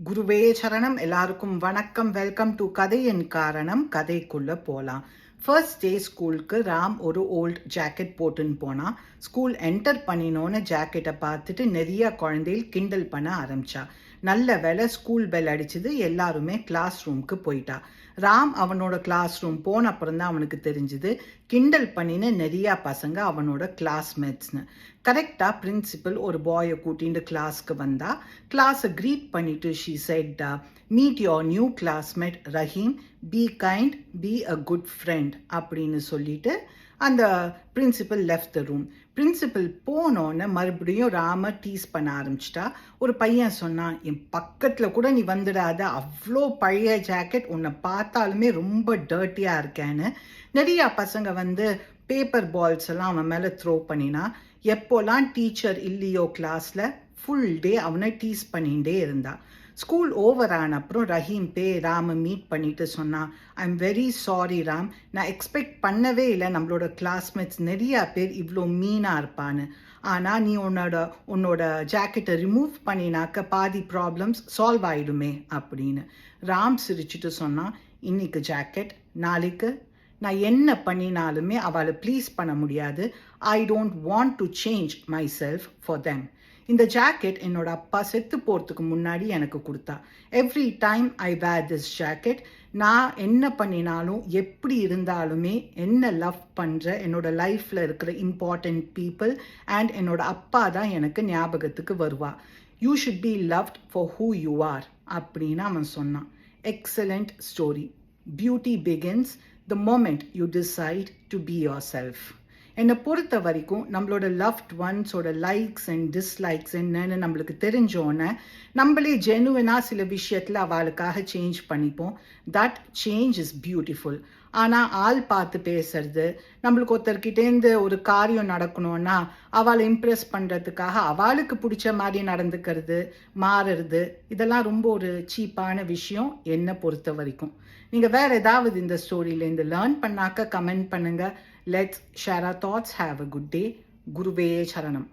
குருவே சரணம். எல்லாருக்கும் வணக்கம். வெல்கம் டு கதையின் காரணம். கதைக்குள்ள போகலாம். ஃபர்ஸ்ட் டே ஸ்கூலுக்கு ராம் ஒரு ஓல்ட் ஜாக்கெட் போட்டுன்னு போனான். ஸ்கூல் என்டர் பண்ணினோன்னு ஜாக்கெட்டை பார்த்துட்டு நிறைய குழந்தைகள் கிண்டல் பண்ண ஆரம்பிச்சா. நல்ல வேலை ஸ்கூல் பெல் அடிச்சது. எல்லாருமே கிளாஸ் ரூமுக்கு போயிட்டா. ராம் அவனோட கிளாஸ் ரூம் போன அப்புறம் தான் அவனுக்கு தெரிஞ்சுது கிண்டல் பண்ணின நிறையா பசங்க அவனோட கிளாஸ்மேட்ஸ்னு. கரெக்டாக பிரின்சிபல் ஒரு பாயை கூட்டிட்டு கிளாஸ்க்கு வந்தா. கிளாஸை க்ரீட் பண்ணிட்டு she said, meet your new classmate Rahim, be kind, be a good friend அப்படின்னு சொல்லிட்டு அந்த principal left the room. Principal போனோன்னு மறுபடியும் ராம டீஸ் பண்ண ஆரம்பிச்சிட்டா. ஒரு பையன் சொன்னான், என் பக்கத்தில் கூட நீ வந்துடாத, அவ்வளோ பழைய ஜாக்கெட், உன்னை பார்த்தாலுமே ரொம்ப டர்ட்டியாக இருக்கேன்னு. நிறையா பசங்க வந்து பேப்பர் பால்ஸ் எல்லாம் அவன் மேலே த்ரோ பண்ணினா. எப்போல்லாம் டீச்சர் இல்லையோ கிளாஸில் ஃபுல் டே அவனை டீஸ் பண்ணிகிட்டே இருந்தா. ஸ்கூல் ஓவர் ஆன அப்புறம் ரஹீம் ராமை மீட் பண்ணிட்டு சொன்னான், I am very sorry Ram, நான் எக்ஸ்பெக்ட் பண்ணவே இல்லை நம்மளோட கிளாஸ்மேட்ஸ் நிறையா பேர் இவ்வளோ மீனாக இருப்பான்னு. ஆனால் நீ உன்னோட ஜாக்கெட்டை ரிமூவ் பண்ணினாக்க பாதி ப்ராப்ளம்ஸ் சால்வ் ஆகிடுமே அப்படின்னு. ராம் சிரிச்சுட்டு சொன்னான், இன்னைக்கு ஜாக்கெட், நாளைக்கு நான் என்ன பண்ணினாலுமே அவளை ப்ளீஸ் பண்ண முடியாது. I don't want to change myself for them. இந்த ஜாக்கெட் என்னோட அப்பா செத்து போகிறதுக்கு முன்னாடி எனக்கு கொடுத்தா. Every time I wear this jacket, நான் என்ன பண்ணினாலும் எப்படி இருந்தாலுமே என்ன லவ் பண்ணுற என்னோட லைஃப்பில் இருக்கிற இம்பார்ட்டண்ட் பீப்புள் அண்ட் என்னோட அப்பா தான் எனக்கு ஞாபகத்துக்கு வருவா. You should be loved for who you are அப்படின்னு அவன் சொன்னான். Excellent story. Beauty begins the moment you decide to be yourself. என்னை பொறுத்த வரைக்கும் நம்மளோட லவ்ட் ஒன்ஸோட லைக்ஸ் அண்ட் டிஸ்லைக்ஸ் என்னன்னு நம்மளுக்கு தெரிஞ்சோன்னே நம்மளே ஜெனுவனாக சில விஷயத்தில் அவளுக்காக சேஞ்ச் பண்ணிப்போம். That change is beautiful. ஆனால் ஆள் பார்த்து பேசுறது, நம்மளுக்கு ஒருத்தர்கிட்டேருந்து ஒரு காரியம் நடக்கணும்னா அவளை இம்ப்ரெஸ் பண்ணுறதுக்காக அவளுக்கு பிடிச்ச மாதிரி நடந்துக்கிறது, மாறுறது, இதெல்லாம் ரொம்ப ஒரு சீப்பான விஷயம் என்னை பொறுத்த வரைக்கும். நீங்கள் வேறு ஏதாவது இந்த ஸ்டோரியிலேருந்து லேர்ன் பண்ணாக்க கமெண்ட் பண்ணுங்கள். Let's share our thoughts. Have a good day. குருவே சரணம்.